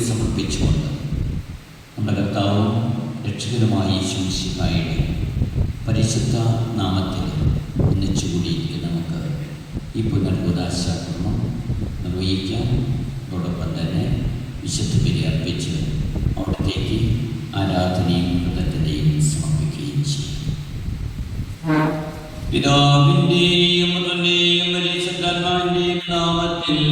സമർപ്പിച്ചുകൊണ്ട് നമ്മുടെ കർത്താവും രക്ഷകനുമായ യേശു മിശിഹായുടെ പരിശുദ്ധ നാമത്തിൽ ഒന്നിച്ചുകൂടിയിരിക്കുന്ന നമുക്ക് ഈ പുനർബോധാശാക്രമം നിർവഹിക്കാം. അതോടൊപ്പം തന്നെ വിശുദ്ധ ബലി അർപ്പിച്ച് അവിടത്തേക്ക് ആരാധനയും കൃതജ്ഞതയും സമർപ്പിക്കുകയും ചെയ്യും. പിതാവിൻ്റെയും പുത്രൻ്റെയും പരിശുദ്ധാത്മാവിൻ്റെയും നാമത്തിൽ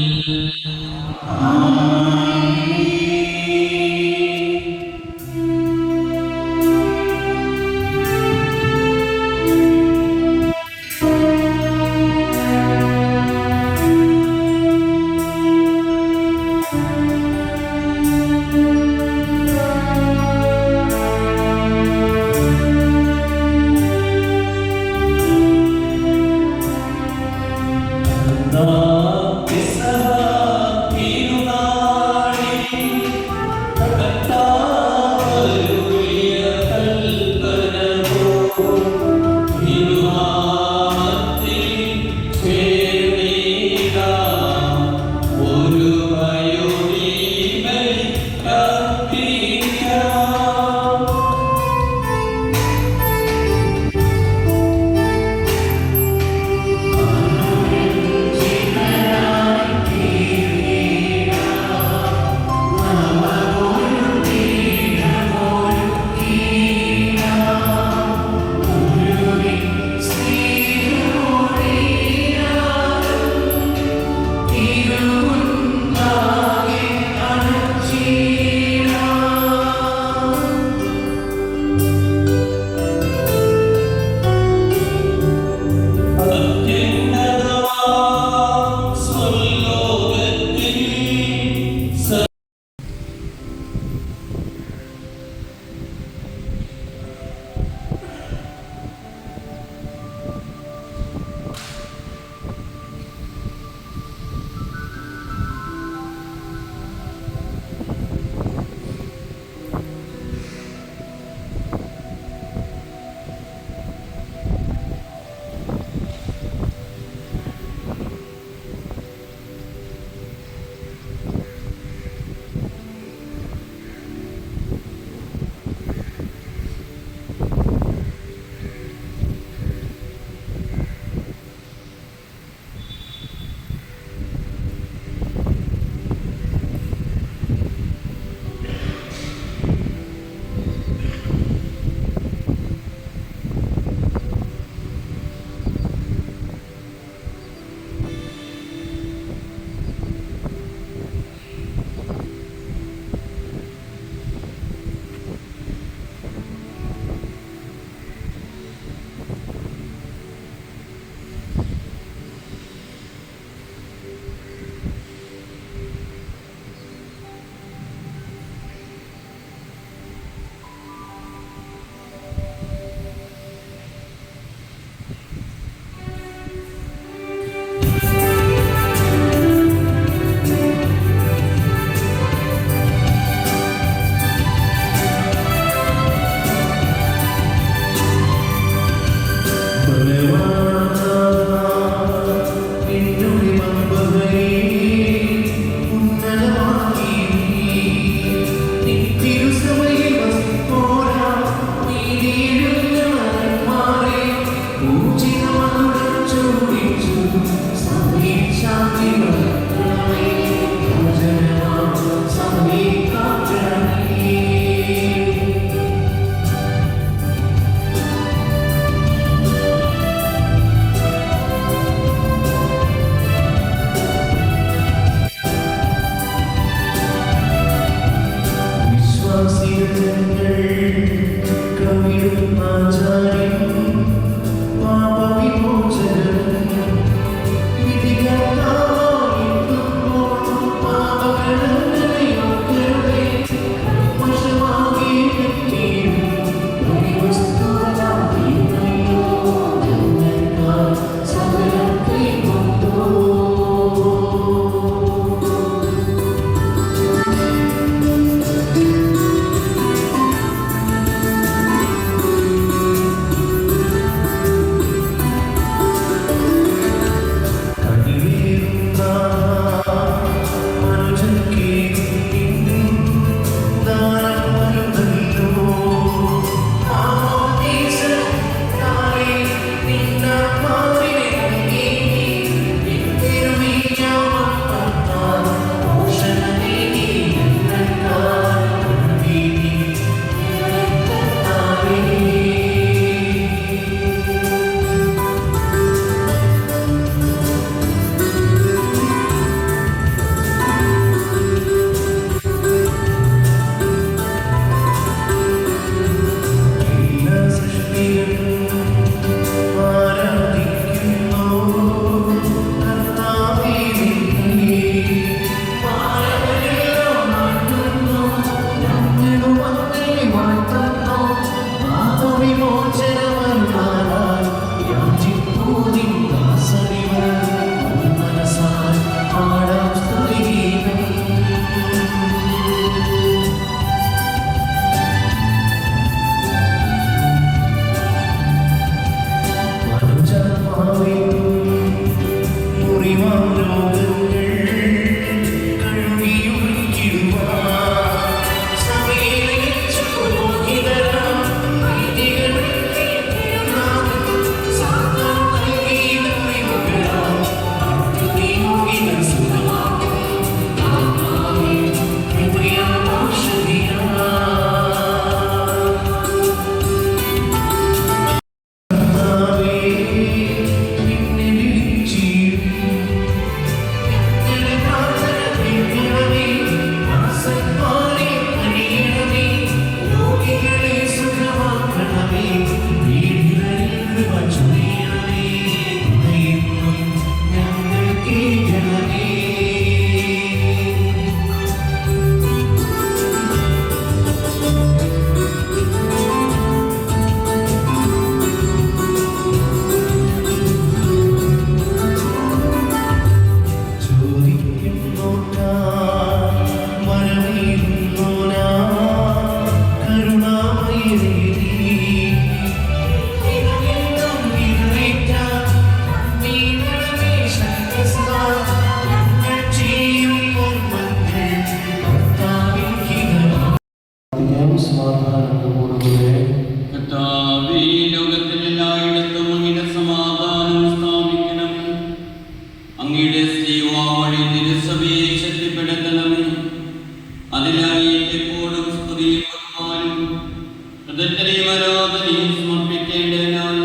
കൃതജ്ഞതയും ആരാധനയും സമർപ്പിക്കേണ്ടതിനായി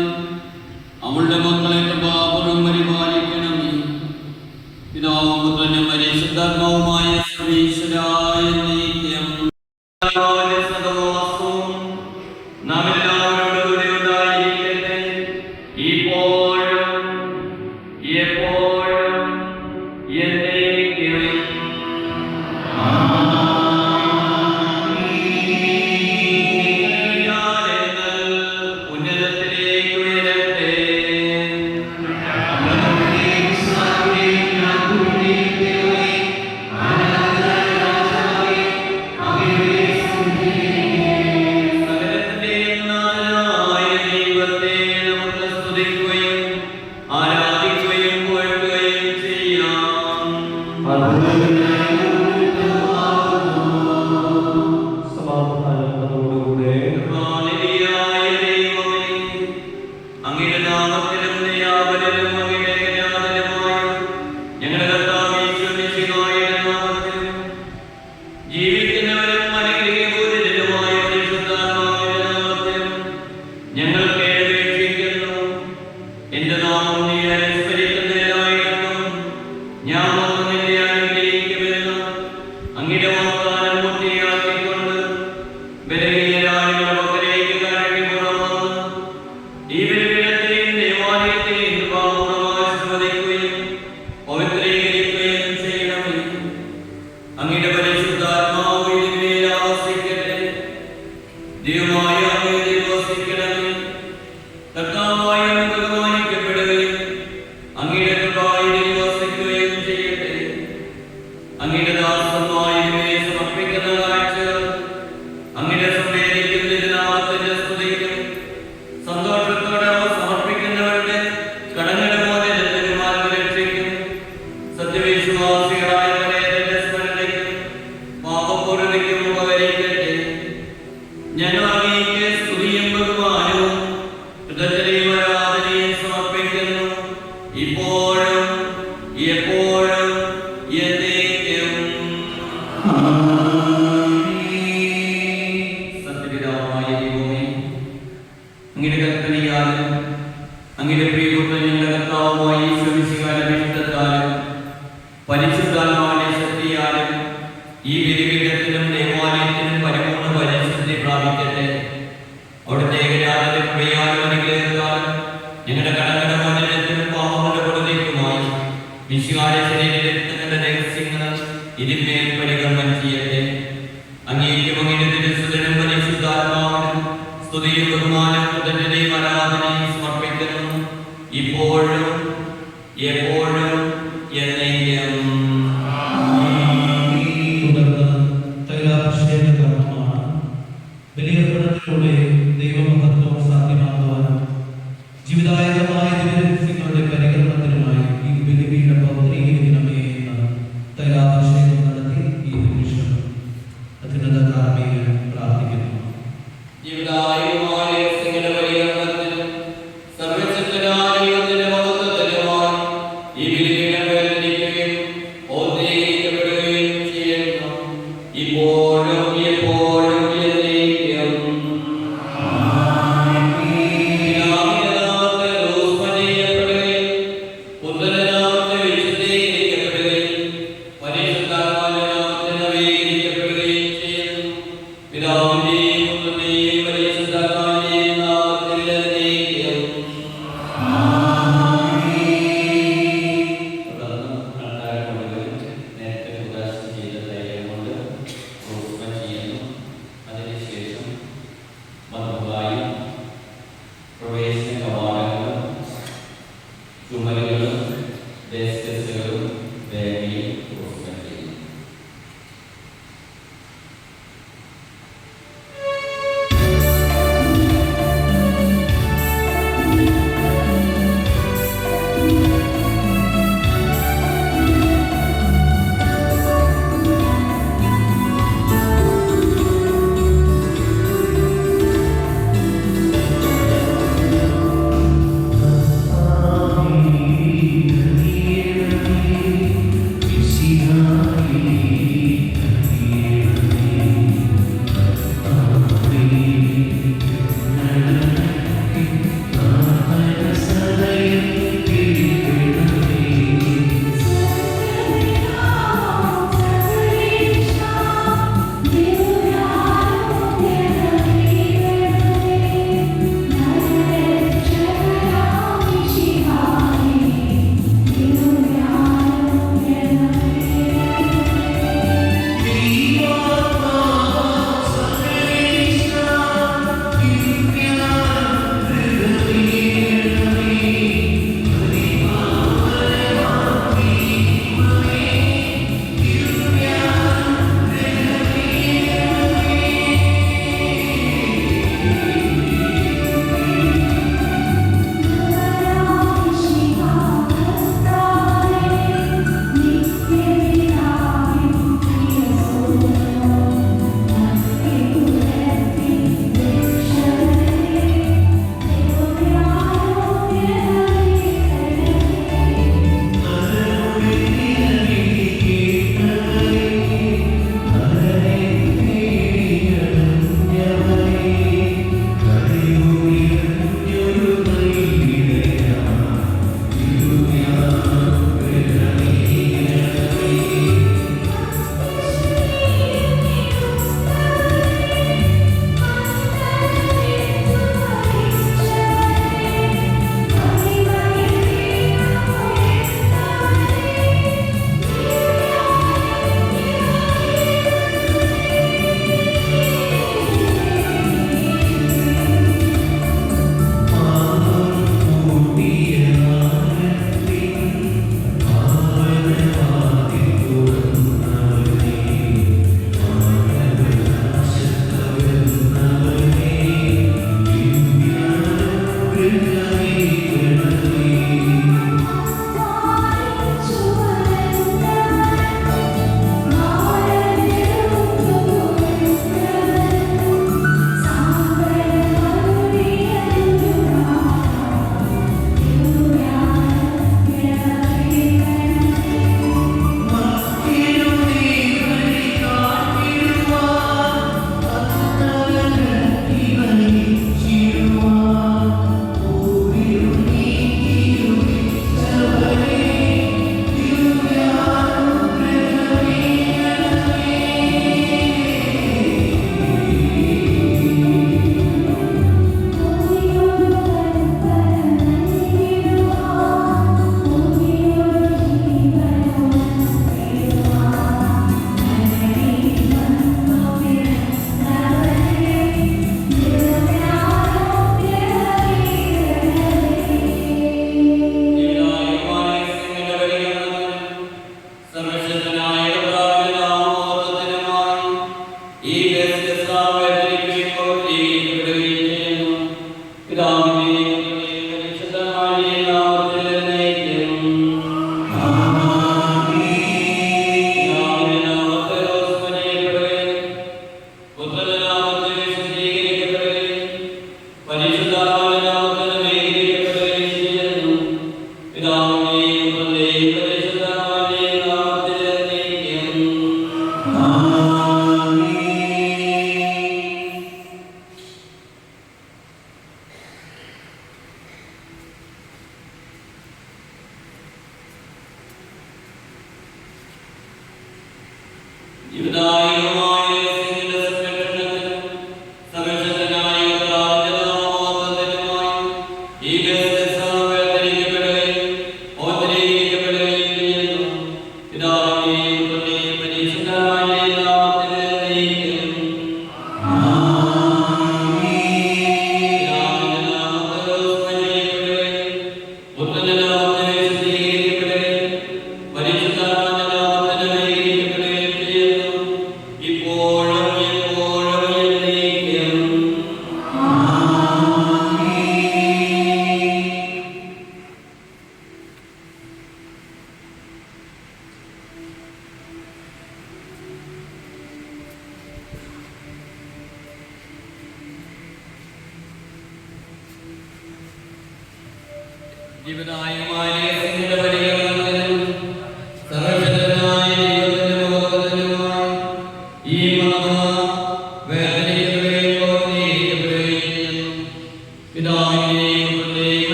അവളുടെ മക്കളെ കൃപാപൂർവ്വം പരിപാലിക്കണമേ. പിതാവും പുത്രനും പരിശുദ്ധാത്മാവുമായ സർവീശ്വരായ നിത്യം സദാവാസവും നാം എല്ലാവരോടും കൂടെ ഉണ്ടായിരിക്കട്ടെ, ഇപ്പോഴും എപ്പോഴും എന്നേക്കും. ഉന്നതത്തിലേക്ക് ഉയരട്ടെ. സകലത്തിന്റെയും നാഥനായ ദൈവത്തെ നമുക്ക് സ്തുതിക്കുകയും ആരാധിക്കുകയും പുകഴ്ത്തുകയും ചെയ്യാം. കൃപാനിധിയായ ദൈവമേ, അങ്ങയുടെ നാമത്തിലും ദയാബലിലും അങ്ങയുടെ ജ്ഞാനത്തിലുമായ ഞങ്ങളുടെ കർത്താവേ ഈശോമിശിഹായുടെ നാമത്തിലും ജീവിക്കുന്നവരും അനുഗ്രഹീതരുമായ പരിശുദ്ധാത്മാവിന്റെ നാമത്തിലും ഞങ്ങൾ കേൾവിക്കുന്നു. എന്റെ നാമം നീ അനുസ്മരിക്കുന്നതിനായിട്ടും ഞാൻ വന്ന് നിന്നെ അനുഗ്രഹിക്കുമെന്ന് അങ്ങയുടെ വാഗ്ദാനം പൂർത്തിയാക്കിക്കൊണ്ട് ബലഹീനരായ ഞങ്ങളുടെ പക്കലേക്ക് കരഞ്ഞു പുറംവന്ന് ഈ ബലിപീഠത്തെയും ദേവാലയത്തെയും കൃപാപൂർവ്വം ആശീർവദിക്കുകയും പവിത്രീകരിക്കുകയും ചെയ്യണമേ. അങ്ങയുടെ പരിശുദ്ധാത്മാവ് ഇതിന്മേൽ ആവസിക്കട്ടെ. ദൈവമായ അങ്ങയിൽ വസിക്കണമേ. കർത്താവായ അങ്ങ് ബഹുമാനിക്കപ്പെടുകയും അങ്ങയുടെ കൃപ ഇതിൽ വസിക്കുകയും ചെയ്യട്ടെ. അങ്ങയുടെ ദാസന്മാർ ഇതിന്മേൽ സമർപ്പിക്കുന്ന കാഴ്ചകൾ അങ്ങയുടെ സംവേദിക്കുന്ന നാമത്തിന്റെ സ്തുതിക്കും സന്തോഷത്തോടെ അവ സമർപ്പിക്കുന്നവരുടെ കടങ്ങളുടെ മോചനത്തിനും മാർഗരക്ഷയ്ക്കും സത്യവിശ്വാസികളായവരെ തന്റെ സ്മരണയ്ക്കും പാപപൂർണ്ണതയ്ക്കും ഉപകരിക്കട്ടെ. ഞങ്ങൾ അങ്ങേക്ക് സ്തുതിയും ബഹുമാനവും കൃതജ്ഞതയും ആരാധനയും സമർപ്പിക്കുന്നു, ഇപ്പോഴും എപ്പോഴും എന്നേക്കും. സത്യപിതാവായ ദൈവമേ, അങ്ങയുടെ കൽപ്പനയാലും അങ്ങയുടെ പ്രിയപുത്രൻ ഞങ്ങളുടെ കർത്താവുമായ ഈശോമിശിഹായുടെ ഇഷ്ടത്താലും പരിശുദ്ധാത്മാവിന്റെ ശക്തിയാലും ഈ ബലിപീഠത്തിനും ദേവാലയത്തിനും പരിപൂർണ്ണ പരിശുദ്ധി പ്രാപിക്കട്ടെ. അവിടുത്തെ ഏകജാതന്റെ കൃപയാലും അനുഗ്രഹത്താലും ഞങ്ങളുടെ കടങ്ങളുടെ മോചനത്തിനും പാപങ്ങളുടെ കൊടുതയ്ക്കുമായി മിശിഹായുടെ ശരീരത്തിന്റെ രഹസ്യങ്ങൾ ഇതിന്മേൽ പരികർമ്മം ചെയ്യട്ടെ. അങ്ങേക്കും അങ്ങയുടെ തിരുസുതനും പരിശുദ്ധാത്മാവിനും സ്തുതിയും ബഹുമാനവും കൃതജ്ഞതയും ആരാധനയും സമർപ്പിക്കുന്നു, ഇപ്പോഴും എപ്പോഴും എന്നേക്കും. ബലിയർപ്പണത്തിലൂടെ ദൈവമഹത്വം സാധ്യമാക്കുവാനും ജീവിതായകമായ ദിവ്യരഹസ്യങ്ങളുടെ പരികരണത്തിനുമായി ഈ ബലിപീഠം പവിത്രീകരിക്കണമേ എന്ന് തൈലാഭിഷേകം നടത്തി ഈ നിമിഷം അത്യുന്നത കാർമ്മികൻ പ്രാർത്ഥിക്കുന്നു. ജീവിതായകമായ രഹസ്യങ്ങളുടെ പരികരണത്തിനും സർവ്വശക്തനായ ദൈവത്തിന്റെ മഹത്വത്തിനുമായി ഈ ബലിപീഠം വേർതിരിക്കുകയും പൗത്രീകരിക്കപ്പെടുകയും ചെയ്യുന്നു, ഇപ്പോഴും എപ്പോഴും എന്നേക്കും. പിതാവിന്റെ നാമത്തിൽ റൂസ്മ ചെയ്യപ്പെടുകയും പുത്രന്റെ നാമത്തിൽ വിശുദ്ധീകരിക്കപ്പെടുകയും പരിശുദ്ധാത്മാവിന്റെ നാമത്തിൽ നവീകരിക്കപ്പെടുകയും ചെയ്യുന്നു, പിതാവിന്റെയും പുത്രന്റെയും പരിശുദ്ധാത്മാവിന്റെയും നാമത്തിൽ എന്നേക്കും. തുടർന്ന് കണ്ടാരക്കൊടുകയും നേരത്തെ ഉദാശ ചെയ്ത തൈലം കൊണ്ട് റൂസ്മ ചെയ്യുന്നു. അതിനുശേഷം മധുവായും പ്രവേശന കവാടങ്ങളും ചുമലുകളും ഡെസ്കസുകളും വേദിയും റൂസ്മ ചെയ്യുന്നു. ും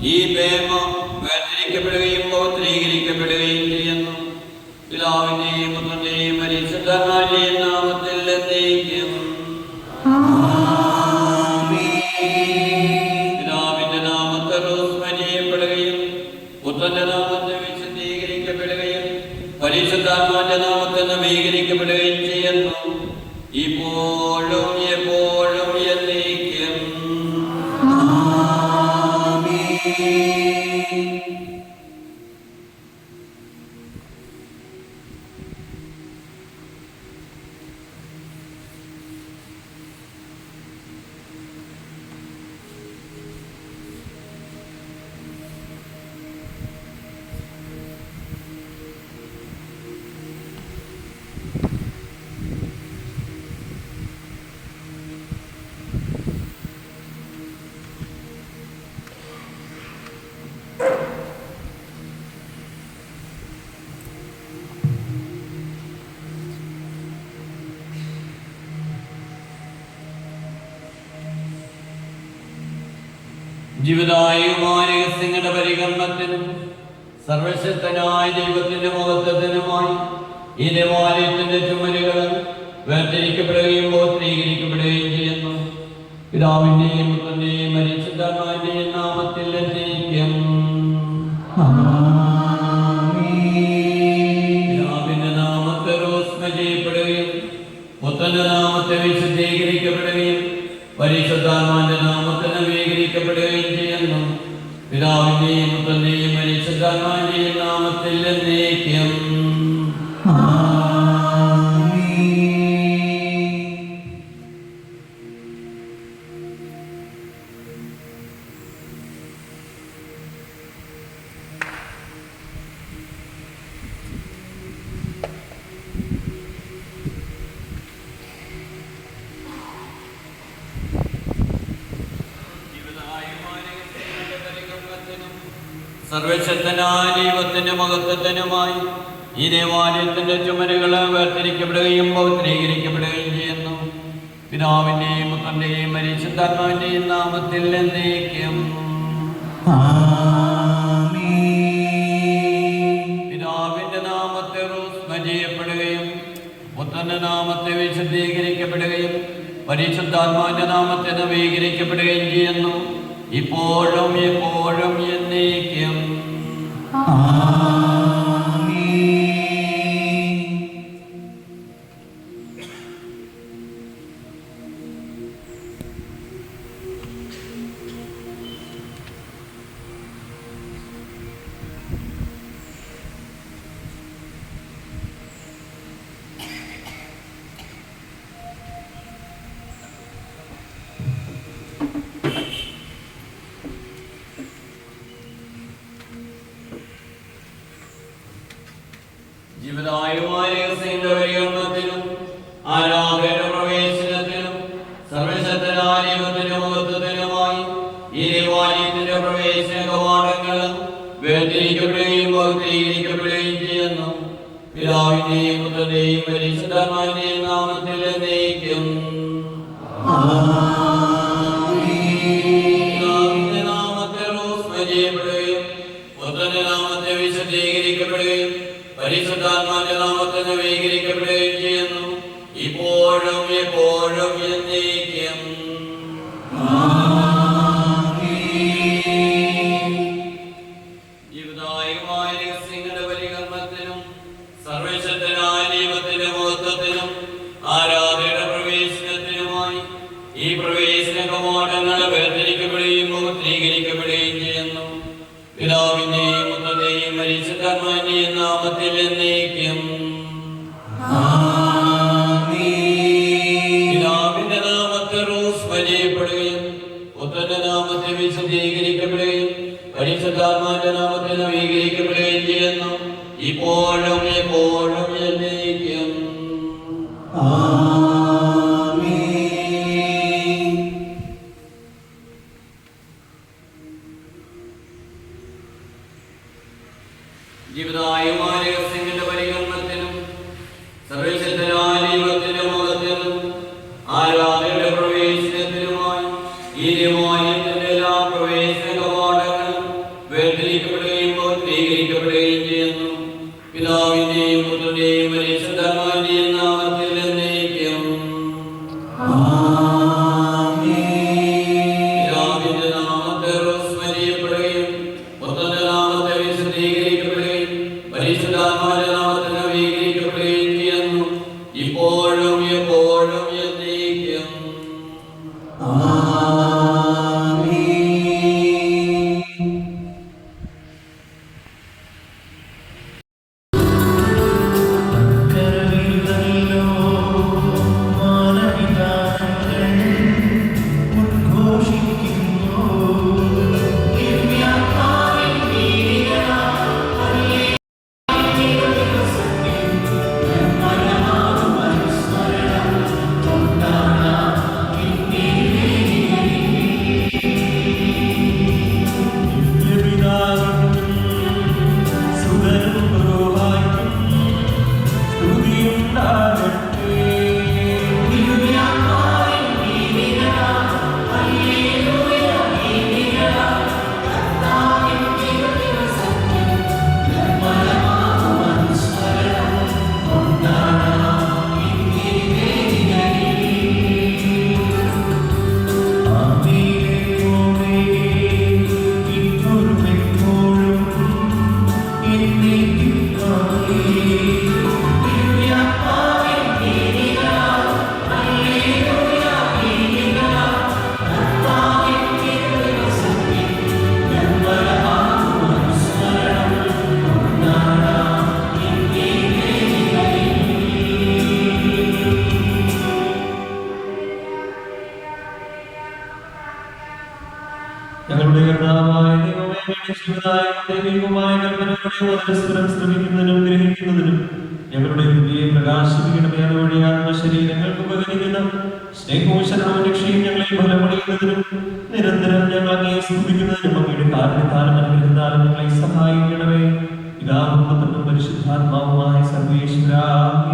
ഈ പ്രേമ വേർതിരിക്കപ്പെടുകയും പൗത്രീകരിക്കപ്പെടുകയും ചെയ്യുന്നു. പിതാവിന്റെയും പുത്രന്റെയും പരിശുദ്ധാത്മാവിന്റെയും നാമത്തിൽ എന്നേക്കും. പിതാവിന്റെ നാമത്തിൽ സ്മരിക്കപ്പെടുകയും പുത്രന്റെ നാമത്തിൽ വിശുദ്ധീകരിക്കപ്പെടുകയും പരിശുദ്ധാത്മാവിന്റെ നാമത്തിൽ നവീകരിക്കപ്പെടുകയും ചെയ്യുന്നു. ഇപ്പോഴും എപ്പോഴും എന്നേക്കും. ജീവിതായുമായ രഹസ്യങ്ങളുടെ പരികർമ്മത്തിനും സർവശക്തനായ ദൈവത്തിന്റെ മഹത്വത്തിനുമായി ഈ ദേവാലയത്തിന്റെ ചുമരുകൾ വേർതിരിക്കപ്പെടുകയും പൗത്രീകരിക്കപ്പെടുകയും ചെയ്യുന്നു. പിതാവിന്റെയും പുത്രന്റെയും പരിശുദ്ധാത്മാവിന്റെയും നാമത്തിൽ എന്നേക്കും. പിതാവിന്റെ നാമത്തിൽ റോസ്മ ചെയ്യപ്പെടുകയും പുത്രന്റെ നാമത്തെ വിശുദ്ധീകരിക്കപ്പെടുകയും പരിശുദ്ധാത്മാവിന്റെ നാമത്തിൽ നവീകരിക്കപ്പെടുകയും ചെയ്യുന്നു. പിതാവിന്റെയും പുത്രന്റെയും പരിശുദ്ധാത്മാവിന്റെയും നാമത്തിൽ എന്നേക്കും. സർവശക്തനായ ദൈവത്തിന്റെ മഹത്വത്തിനുമായി ഈ ദേവാലയത്തിന്റെ ചുമരുകൾ വേർതിരിക്കപ്പെടുകയും പൗത്രീകരിക്കപ്പെടുകയും ചെയ്യുന്നു. പിതാവിന്റെയും പുത്രന്റെയും പരിശുദ്ധാത്മാവിന്റെയും നാമത്തിൽ എന്നേക്കും. പിതാവിന്റെ നാമത്തെ റോസ്മ ചെയ്യപ്പെടുകയും പുത്രന്റെ നാമത്തെ വിശുദ്ധീകരിക്കപ്പെടുകയും പരിശുദ്ധാത്മാവിന്റെ നാമത്തെ നവീകരിക്കപ്പെടുകയും ചെയ്യുന്നു. ഇപ്പോഴും എപ്പോഴും എന്നേക്കും. ജീവിതായുമായ രഹസ്യങ്ങളുടെ പരികർമ്മത്തിനും ആരാധനയുടെ പ്രവേശനത്തിനും സർവശക്തനായ ദൈവത്തിന്റെ മഹത്വത്തിനുമായി ഈ ദേവാലയത്തിന്റെ പ്രവേശന കവാടങ്ങൾ വേർതിരിക്കപ്പെടുകയും പൗത്രീകരിക്കപ്പെടുകയും ചെയ്യുന്നു. പിതാവിന്റെയും പുത്രന്റെയും പരിശുദ്ധാത്മാവിന്റെയും നാമത്തിൽ എന്നേക്കും. പിതാവിന്റെ നാമത്തെ റോസ്മ ചെയ്യപ്പെടുകയും പുത്രന്റെ നാമത്തെ വിശുദ്ധീകരിക്കപ്പെടുകയും പരിശുദ്ധാത്മാവിന്റെ നാമത്തിൽ നവീകരിക്കപ്പെടുകയും ചെയ്യുന്നു. ഇപ്പോഴും എപ്പോഴും എന്നേക്കും. ജീവിതായുമായ രഹസ്യങ്ങളുടെ പരികർമ്മത്തിനും സർവശക്തനായ ദൈവത്തിന്റെ മഹത്വത്തിനും ആരാധനയുടെ പ്രവേശനത്തിനുമായി ഈ പ്രവേശന കവാടങ്ങൾ വേർതിരിക്കപ്പെടുകയും പൗത്രീകരിക്കപ്പെടുകയും ചെയ്യുന്നു. പിതാവിന്റെയും പുത്രന്റെയും പരിശുദ്ധാത്മാവിന്റെയും നാമത്തിൽ എന്നേക്കും. പിതാവിന്റെ നാമത്തിൽ റോസ്മ ചെയ്യപ്പെടുകയും പുത്രന്റെ നാമത്തിൽ വിശുദ്ധീകരിക്കപ്പെടുകയും പരിശുദ്ധാത്മാവിന്റെ നാമത്തിൽ നവീകരിക്കപ്പെടുകയും ചെയ്യുന്നു. ഇപ്പോഴും എപ്പോഴും എന്നേക്കും. ജീവിതായുമായ രഹസ്യങ്ങളുടെ പരികർമ്മത്തിനും സർവശക്തനായ ദൈവത്തിന്റെ മഹത്വത്തിനും ആരാധനയുടെ പ്രവേശനത്തിനുമായി ഈ ദേവാലയത്തിന്റെ എല്ലാ പ്രവേശന കവാടങ്ങളും വേർതിരിക്കപ്പെടുകയും സ്വീകരിക്കപ്പെടുകയും ചെയ്യുന്നു. പിതാവിന്റെയും പുത്രന്റെയും പരിശുദ്ധാത്മാവിന്റെയും നാമത്തിൽ എന്നേക്കും. പിതാവിന്റെ നാമത്തെ സ്മരിക്കപ്പെടുകയും പുത്രന്റെ നാമത്തെ വിശദീകരിക്കപ്പെടുകയും പരിശുദ്ധാത്മാവിന്റെ നാമത്തിൽ നവീകരിക്കപ്പെടുകയും ചെയ്യുന്നു. ഇപ്പോഴും എപ്പോഴും എന്നേക്കും. ഞങ്ങളുടെ കർത്താവായ ദൈവമേ, ദൈവികമായ കൽപ്പനകളെ പരസ്പരം ശ്രമിക്കുന്നതിനും ഗ്രഹിക്കുന്നതിനും ഞങ്ങളുടെ ബുദ്ധിയെ പ്രകാശിപ്പിക്കണമേ. അതുവഴി ആത്മശരീരങ്ങൾക്ക് ഉപകരിക്കുന്ന സ്നേഹവും ശരണവും രക്ഷയും ഞങ്ങളെ ഫലമണിയുന്നതിനും നിരന്തരം ഞങ്ങൾ അങ്ങേ സ്തുതിക്കുന്നതിനും അങ്ങയുടെ കാരണത്താലും അനുഗ്രഹത്താലും ഞങ്ങളെ സഹായിക്കണമേ. പിതാവും പുത്രനും പരിശുദ്ധാത്മാവുമായ സർവേശ്വരാ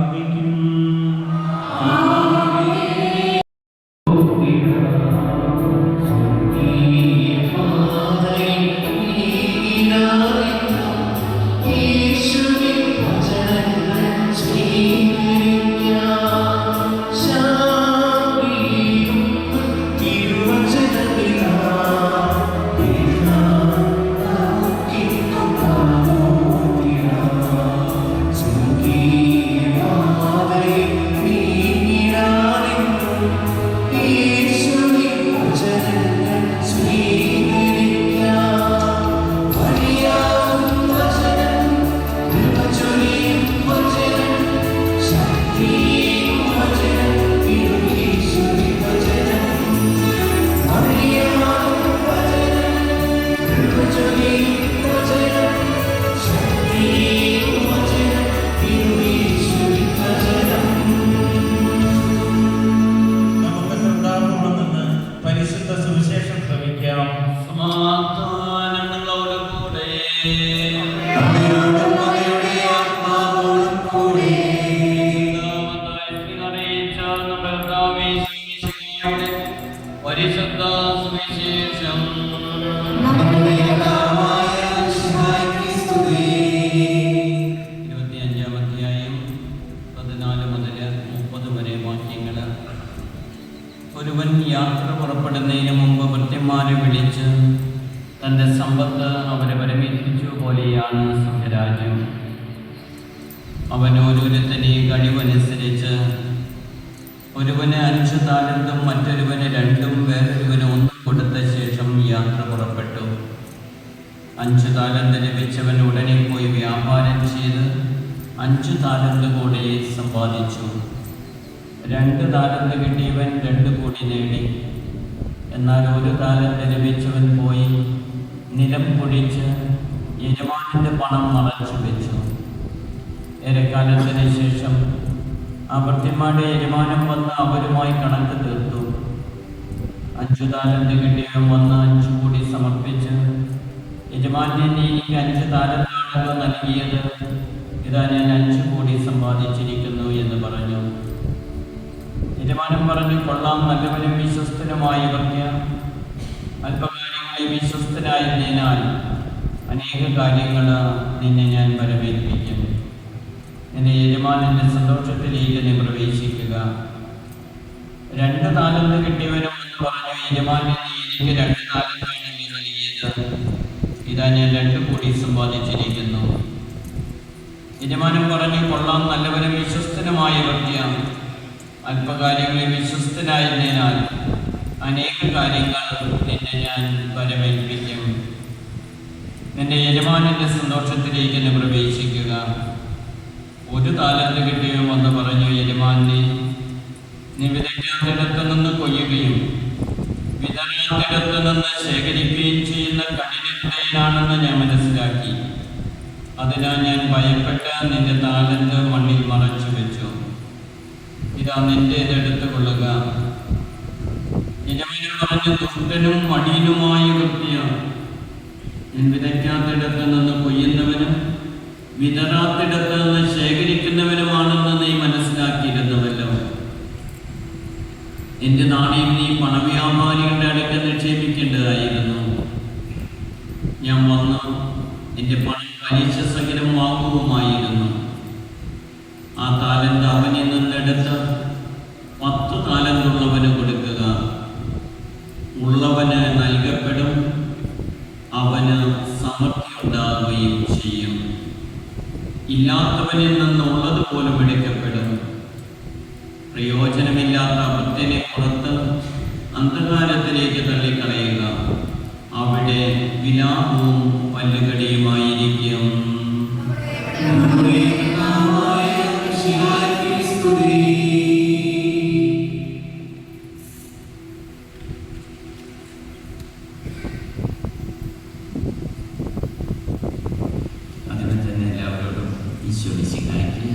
എന്നേക്കും. പരിശുദ്ധ സുവിശേഷം. ഇരുപത്തിയഞ്ചാം അധ്യായം 14 മുതൽ 30 വരെ വാക്യങ്ങൾ. ഒരുവൻ യാത്ര പുറപ്പെടുന്നതിന് മുമ്പ് ഭൃത്യന്മാരെ വിളിച്ച് തൻ്റെ സമ്പത്ത് അവരെ പരമേൽപ്പിച്ചു പോലെയാണ് സ്വർഗ്ഗരാജ്യം. അവൻ ഓരോരുത്തനെ കഴിവനുസരിച്ച് ഒരുവന് 5 താലന്തും മറ്റൊരുവന് 2 വേറൊരുവന് 1 കൊടുത്ത ശേഷം യാത്ര പുറപ്പെട്ടു. 5 താലന്ത് ലഭിച്ചവൻ ഉടനെ പോയി വ്യാപാരം ചെയ്ത് 5 താലന്ത് കൂടി സമ്പാദിച്ചു. 2 താലന്ത് കിട്ടിയവൻ 2 കൂടി നേടി. എന്നാൽ 1 താലന്ത് ലഭിച്ചവൻ പോയി നിലം പൊടിച്ച് യജമാനന്റെ പണം മറച്ചു വെച്ചു. ഏറെക്കാലത്തിന് ശേഷം ആ ഭൃത്യന്മാരുടെ യജമാനൻ വന്ന് അവരുമായി കണക്ക് തീർത്തു. 5 താലന്ത് കിട്ടിയവൻ വന്ന് 5 കൂടി സമർപ്പിച്ച്, യജമാനെ, നീ എനിക്ക് 5 താലന്താണല്ലോ നൽകിയത്, ഇതാ ഞാൻ 5 കൂടി സമ്പാദിച്ചിരിക്കുന്നു എന്ന് പറഞ്ഞു. യജമാനൻ പറഞ്ഞു, കൊള്ളാം, നല്ലവനും വിശ്വസ്തനുമായ ഭൃത്യ, അല്പകാര്യങ്ങളിൽ വിശ്വസ്തനായിരുന്നതിനാൽ അനേക കാര്യങ്ങൾ നിന്നെ ഞാൻ വരവേൽപ്പിക്കും. നിന്റെ യജമാനന്റെ സന്തോഷത്തിലേക്ക് നീ പ്രവേശിക്കുക. 2 താലന്ത് കിട്ടിയവനും എന്ന് പറഞ്ഞു, യജമാനൻ നീ എനിക്ക് 2 താലന്താണ് നീ നൽകിയത്, ഇതാ ഞാൻ 2 കോടി സമ്പാദിച്ചിരിക്കുന്നു. യജമാനൻ പറഞ്ഞു, കൊള്ളാം, നല്ലവനും വിശ്വസ്തനുമായ വൃത്തിയാണ്. അല്പകാര്യങ്ങളിൽ വിശ്വസ്തനായതിനാൽ അനേക കാര്യങ്ങൾ നിന്നെ ഞാൻ വരവേൽപ്പിക്കും. നിന്റെ യജമാനന്റെ സന്തോഷത്തിലേക്ക് നീ പ്രവേശിക്കുക. 1 താലന്ത് കിട്ടിയവൻ എന്ന് പറഞ്ഞു, യജമാനെ നീ വിതയ്ക്കാത്തിടത്ത് നിന്ന് കൊയ്യുകയും വിതറാത്തിടത്ത് നിന്ന് ശേഖരിക്കുകയും ചെയ്യുന്ന കഠിനഹൃദയനാണെന്ന് ഞാൻ മനസ്സിലാക്കി. അതിനാൽ ഞാൻ ഭയപ്പെട്ട നിന്റെ താലന്ത് മണ്ണിൽ മറച്ചു വെച്ചു. ഇതാ നിന്റെ ഇതെടുത്തു കൊള്ളുക. യജമാനൻ പറഞ്ഞു, ദുഷ്ടനും മടിയനുമായ വൃത്തിയാണ്. ഞാൻ വിതയ്ക്കാത്തിടത്ത് നിന്ന് കൊയ്യുന്നവനും വിതറാത്തിടത്ത് നിന്ന് ശേഖരിക്കുന്നവനുമാണെന്ന് നീ മനസ്സിലാക്കിയിരുന്നുവല്ലോ. എന്റെ നാണയം നീ പണവ്യാപാരികളുടെ അടുത്ത് നിക്ഷേപിക്കേണ്ടതായിരുന്നു. ഞാൻ വന്ന് എന്റെ പണം പലിശ സഹിതം വാങ്ങുകയുമായിരുന്നു. ആ താലന്ത് അവനിൽ നിന്നെടുത്ത് 10 താലന്തുള്ളവന് കൊടുക്കുക. ഉള്ളവന് നൽകപ്പെടും, അവന് സമൃദ്ധി ഉണ്ടാവുകയും ചെയ്യും. ഇല്ലാത്തവനിൽ നിന്നുള്ളതുപോലും എടുക്കപ്പെടും. പ്രയോജനമില്ലാത്ത അബദ്ധനെ പുറത്ത് അന്ധകാരത്തിലേക്ക് തള്ളിക്കളയുക. അവിടെ വിലാപവും പല്ലുകടിയുമായിരിക്കും. അതിന് തന്നെ എല്ലാവരോടും ഈശോ മിശിഹായ്ക്ക്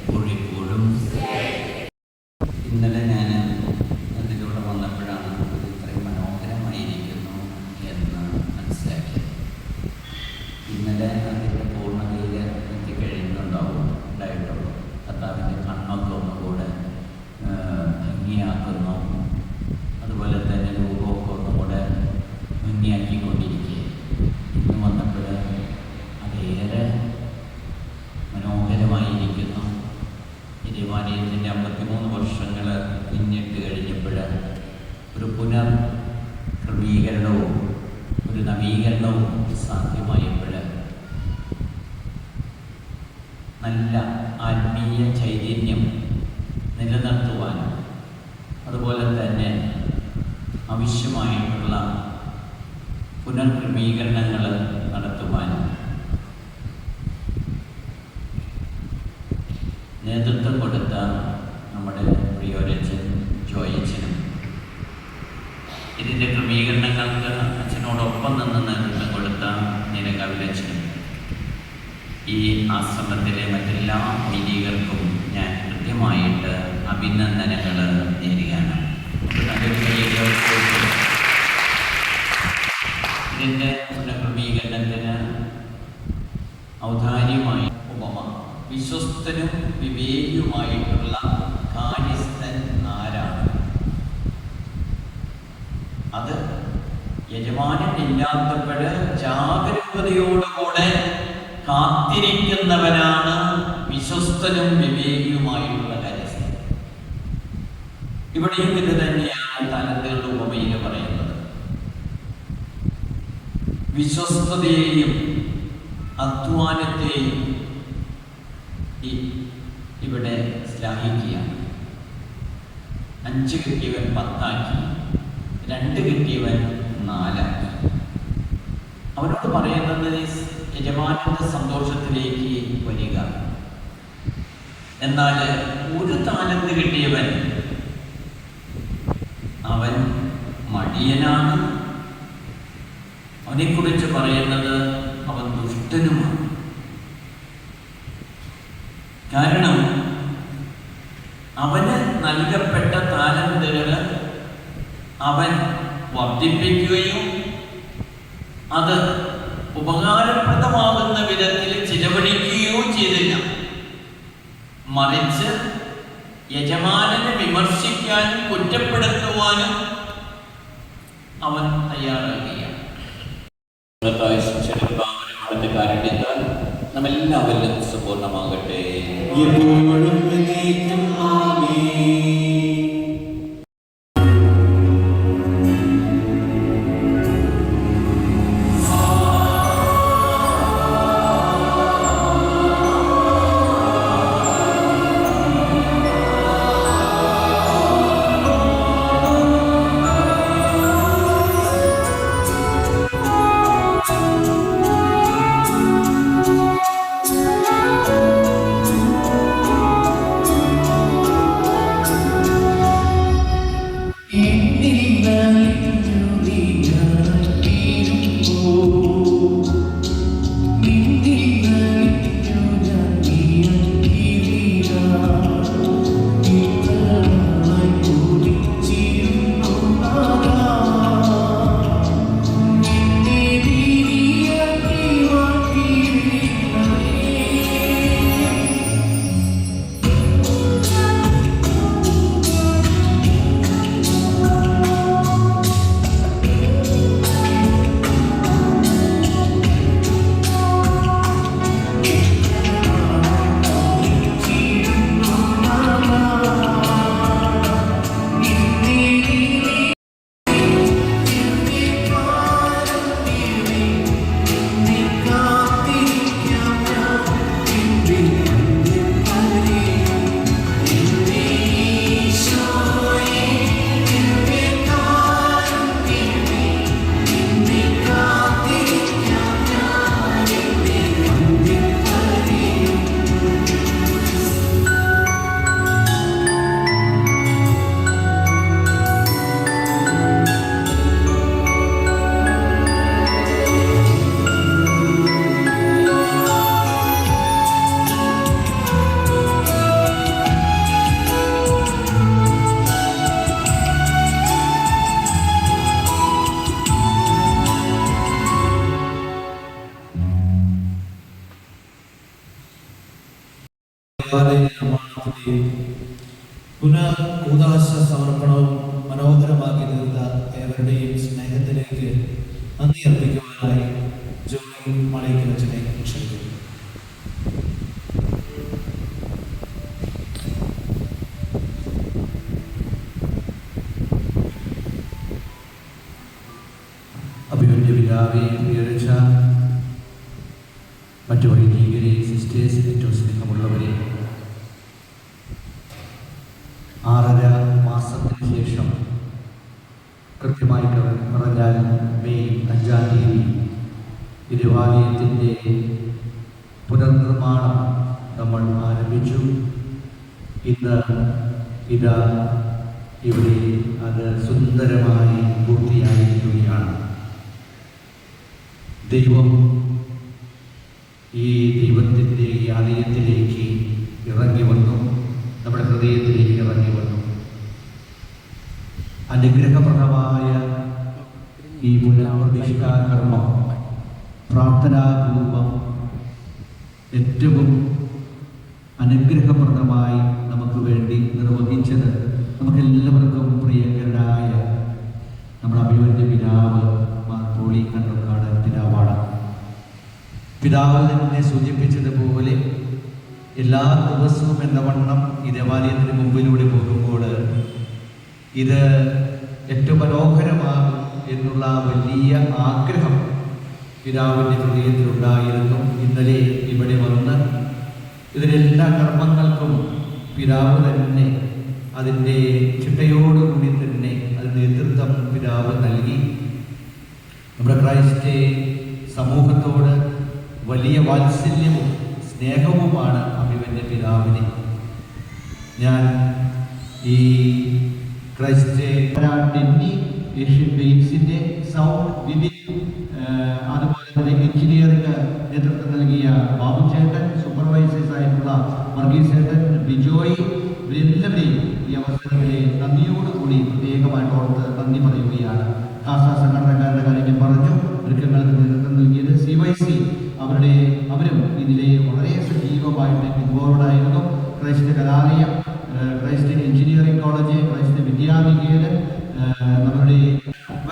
കോഴിക്കോടും. ഇന്നലെ ഞാൻ അതിലൂടെ വന്നപ്പോഴാണ് അത് ഇത്രയും മനോഹരമായിരിക്കുന്നു എന്ന് മനസ്സിലാക്കിയത്. ഇന്നലെ അതിൻ്റെ പൂർണ്ണതയിൽ ഉണ്ടായിട്ടുള്ളൂ. കർത്താവിൻ്റെ കണ്ണൊക്കെ ഒന്നുകൂടെ ഭംഗിയാക്കുന്നു. അതുപോലെ തന്നെ രൂപമൊക്കെ ഒന്നുകൂടെ ഭംഗിയാക്കിക്കൊണ്ടിരിക്കുക. ഇന്ന് വന്നപ്പോൾ അതേറെ മനോഹരമായിരിക്കുന്നു. ഈ ദേവാലയത്തിൻ്റെ 53 വർഷങ്ങൾ പിന്നിട്ട് കഴിഞ്ഞപ്പോൾ ഒരു പുനർക്രമീകരണവും ഒരു നവീകരണവും സാധ്യമായപ്പോൾ നല്ല ആത്മീയ ചൈതന്യം നിലനിർത്തുവാനും അതുപോലെ തന്നെ ആവശ്യമായിട്ടുള്ള പുനർക്രമീകരണങ്ങൾ നടത്തുവാനും നേതൃത്വം കൊടുത്ത നമ്മുടെ പ്രിയോരച്ഛൻ ജോയച്ചനും ഇതിൻ്റെ ക്രമീകരണങ്ങൾക്ക് അച്ഛനോടൊപ്പം നിന്ന് നേതൃത്വം കൊടുത്ത നിരകവിലച്ഛനും ഈ ആശ്രമത്തിലെ മറ്റെല്ലാ വൈദികർക്കും ഞാൻ കൃത്യമായിട്ട് അഭിനന്ദനങ്ങൾ നേരുകയാണ്. ഇതിൻ്റെ പുനഃക്രമീകരണത്തിന് ഔദാര്യമായി ഉപമ വിശ്വസ്തനും വിവേകിയുമായിട്ടുള്ള കാര്യസ്ഥൻ ആരാണ്? അത് യജമാനനില്ലാത്തപ്പോൾ ജാഗരൂകതയോടുകൂടെ കാത്തിരിക്കുന്നവനാണ് വിശ്വസ്തനും വിവേകിയുമായിട്ടുള്ള കാര്യസ്ഥൻ. ഇവിടെയും ഇത് തന്നെയാണ് താലന്തുകളുടെ ഉപമയിൽ പറയുന്നത്. വിശ്വസ്തതയെയും അധ്വാനത്തെയും ഇവിടെ ശ്ലാഘിക്കുകയാണ്. 5 കിട്ടിയവൻ 10 ആക്കി, 2 കിട്ടിയവൻ 4 ആക്കി. അവനോട് പറയുന്നത് യജമാനന്റെ സന്തോഷത്തിലേക്ക് വരിക. എന്നാൽ 1 താലന്ത് കിട്ടിയവൻ അവൻ മടിയനാണ്. അവനെക്കുറിച്ച് പറയുന്നത് അവൻ ദുഷ്ടനുമാണ്. കാരണം അവന് നൽകപ്പെട്ട താലന്തുകൾ അവൻ വർദ്ധിപ്പിക്കുകയും അത് ഉപകാരപ്രദമാകുന്ന വിധത്തിൽ ചിലവഴിക്കുകയോ ചെയ്തില്ല. മറിച്ച് യജമാനനെ വിമർശിക്കാനും കുറ്റപ്പെടുത്തുവാനും അവൻ തയ്യാറാകുകയാണ്. അവിടുത്തെ കാരുണ്യത്താൽ നമ്മെല്ലാവരിലും സമ്പൂർണ്ണമാകട്ടെ. എപ്പോഴും എന്നേക്കും ആമേൻ. ഉദാശ സമർപ്പണവും മനോഹരമാക്കി തീർത്ത ഏവരുടെയും സ്നേഹത്തിലേക്ക് നന്ദി അർപ്പിക്കുവാനായി ജോലി മണിക്കലച്ചനെ ക്ഷണിക്കുന്നു. അഭിമന്യ പിതാവേ, പ്രിയരക്ഷ, മറ്റു വൈദികരെ, സിസ്റ്റേഴ്സ്, ഏറ്റവും സ്നേഹമുള്ളവരെ, 6.5 മാസത്തിന് ശേഷം കൃത്യമായി പറഞ്ഞാൽ മെയ് 5-ാം തീയതി തിരുവാലയത്തിൻ്റെ പുനർനിർമ്മാണം നമ്മൾ ആരംഭിച്ചു. ഇന്ന് ഇതാ ഇവിടെ അത് സുന്ദരമായി പൂർത്തിയായിരിക്കുകയാണ്. ദൈവം ഈ ദൈവത്തിൻ്റെ ഈ ആലയത്തിലേക്ക് ഇറങ്ങി വന്നു, നമ്മുടെ ഹൃദയത്തിലേക്ക് ഇറങ്ങി വന്നു. അനുഗ്രഹപ്രദമായ ഈ പുനഃപ്രതിഷ്ഠാകർമ്മം പ്രാർത്ഥനാപൂർവം ഏറ്റവും അനുഗ്രഹപ്രദമായി നമുക്ക് വേണ്ടി നിർവഹിച്ചത് നമുക്കെല്ലാവർക്കും പ്രിയങ്കരനായ നമ്മുടെ അഭിമന്യ പിതാവ് മാർത്തോളി കണ്ണുക്കാട് പിതാവാണ്. പിതാവ് തന്നെ സൂചിപ്പിച്ചതുപോലെ എല്ലാ ദിവസവും എന്ന വണ്ണം ഈ ദേവാലയത്തിന് മുമ്പിലൂടെ പോകുമ്പോൾ ഇത് ഏറ്റവും മനോഹരമാകും എന്നുള്ള വലിയ ആഗ്രഹം പിതാവിൻ്റെ ഹൃദയത്തിലുണ്ടായിരുന്നു. ഇന്നലെ ഇവിടെ വന്ന് ഇതിനെല്ലാ കർമ്മങ്ങൾക്കും പിതാവ് തന്നെ അതിൻ്റെ ചിട്ടയോടുകൂടി തന്നെ അത് നേതൃത്വം പിതാവ് നൽകി. നമ്മുടെ ക്രൈസ്റ്റ് സമൂഹത്തോട് വലിയ വാത്സല്യവും സ്നേഹവുമാണ് അഭിമന്യ പിതാവിന്. ഞാൻ ഈ ക്രൈസ്റ്റ് ഡെന്നി ഏഷ്യൻ പെയിൻസിൻ്റെ സൗണ്ട് വിവിധ അതുപോലെ തന്നെ എഞ്ചിനീയറിംഗ് നേതൃത്വം നൽകിയ ബാബു ചേട്ടൻ, സൂപ്പർവൈസേഴ്സ് ആയിട്ടുള്ള വർഗീസ് ചേട്ടൻ, ബിജോയ്, ഇവരെല്ലാവരെയും ഈ അവസരത്തിൽ നന്ദിയോടുകൂടി പ്രത്യേകമായിട്ട് ഓർത്ത് നന്ദി പറയുകയാണ്. കാസ സംഘടനക്കാരുടെ കാര്യം ഞാൻ പറഞ്ഞു. ഒരുക്കങ്ങൾക്ക് നേതൃത്വം നൽകിയത് CYC, അവരും ഇതിലെ വളരെ സജീവമായിട്ട് ഇൻവോൾവായിരുന്നു. ക്രൈസ്റ്റ് കലാലയം, Christ engineering college, Christ Vidyanikethan, നമ്മുടെ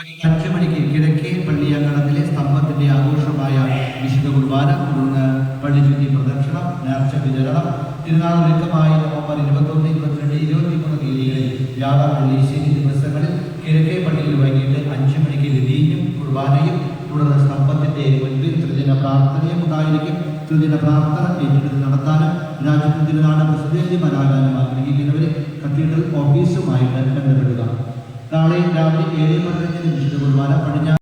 5 മണിക്ക് കിഴക്കേ പള്ളിയങ്കണത്തിലെ സ്തംഭത്തിൻ്റെ ആഘോഷമായ വിശുദ്ധ കുർബാന കുർബാന, തുടർന്ന് പള്ളി ചുറ്റി പ്രദക്ഷിണം, നേർച്ച വിതരണം, തിരുനാൾ ഒരുക്കമായി നവംബർ 21, 22, 23 തീയതികളിൽ വ്യാഴം, വെള്ളി, ശനി ദിവസങ്ങളിൽ കിഴക്കേ പള്ളിയിൽ വൈകിട്ട് 5 മണിക്ക് ലതീനും കുർബാനയും, തുടർന്ന് സ്തംഭത്തിന്റെ മുൻപിൽ ത്രിദിന പ്രാർത്ഥനയും ഉണ്ടായിരിക്കും. ത്രിദിന പ്രാർത്ഥന ഏറ്റെടുത്ത് നടത്താനും രാജ്യത്ത് തിരുനാട് പ്രസിദ്ധീകരിക്കാനും ആഗ്രഹിക്കുന്നവരെ കത്തീഡ്രൽ ഓഫീസുമായിട്ട് ബന്ധപ്പെടുക. നാളെ രാവിലെ 7:15 വിശുദ്ധ കുർബാന പടിഞ്ഞാറ്